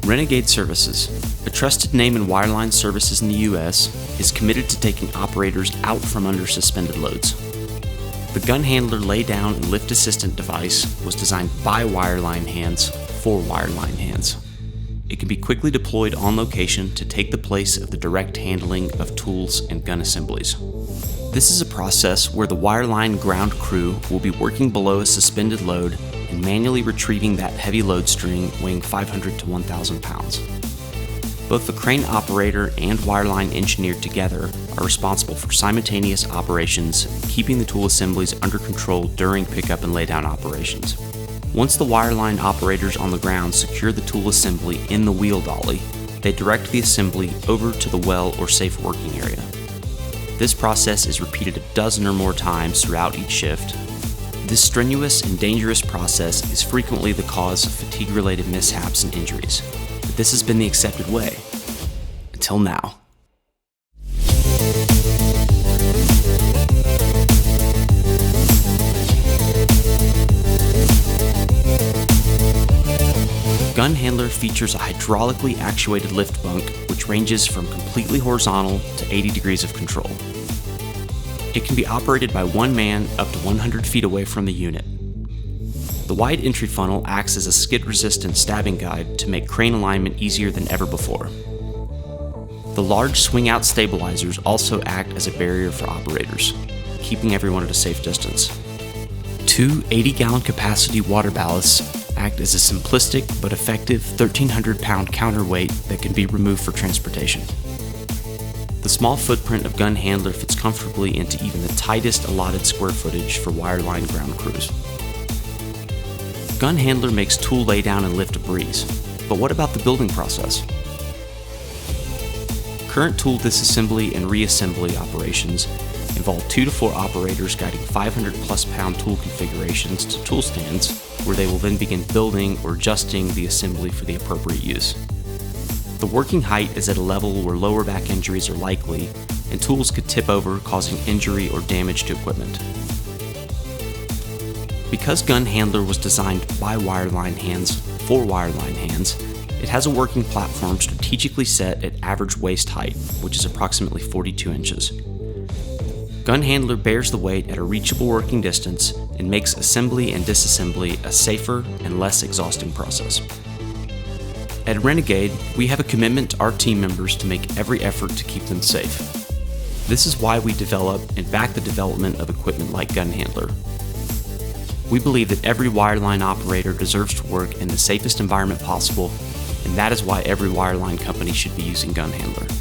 Renegade Services, a trusted name in wireline services in the U.S., is committed to taking operators out from under suspended loads. The Gunhandler Laydown and Lift Assistant device was designed by wireline hands for wireline hands. It can be quickly deployed on location to take the place of the direct handling of tools and gun assemblies. This is a process where the wireline ground crew will be working below a suspended load and manually retrieving that heavy load string weighing 500 to 1,000 pounds. Both the crane operator and wireline engineer together are responsible for simultaneous operations, keeping the tool assemblies under control during pickup and laydown operations. Once the wireline operators on the ground secure the tool assembly in the wheel dolly, they direct the assembly over to the well or safe working area. This process is repeated a dozen or more times throughout each shift. This strenuous and dangerous process is frequently the cause of fatigue-related mishaps and injuries, but this has been the accepted way, until now. Gunhandler features a hydraulically actuated lift bunk which ranges from completely horizontal to 80 degrees of control. It can be operated by one man up to 100 feet away from the unit. The wide entry funnel acts as a skid-resistant stabbing guide to make crane alignment easier than ever before. The large swing-out stabilizers also act as a barrier for operators, keeping everyone at a safe distance. Two 80-gallon capacity water ballasts act as a simplistic but effective 1,300-pound counterweight that can be removed for transportation. The small footprint of Gunhandler fits comfortably into even the tightest allotted square footage for wireline ground crews. Gunhandler makes tool laydown and lift a breeze, but what about the building process? Current tool disassembly and reassembly operations involve 2 to 4 operators guiding 500-plus pound tool configurations to tool stands, where they will then begin building or adjusting the assembly for the appropriate use. The working height is at a level where lower back injuries are likely, and tools could tip over, causing injury or damage to equipment. Because Gunhandler was designed by wireline hands for wireline hands, it has a working platform strategically set at average waist height, which is approximately 42 inches. Gunhandler bears the weight at a reachable working distance and makes assembly and disassembly a safer and less exhausting process. At Renegade, we have a commitment to our team members to make every effort to keep them safe. This is why we develop and back the development of equipment like Gunhandler. We believe that every wireline operator deserves to work in the safest environment possible, and that is why every wireline company should be using Gunhandler.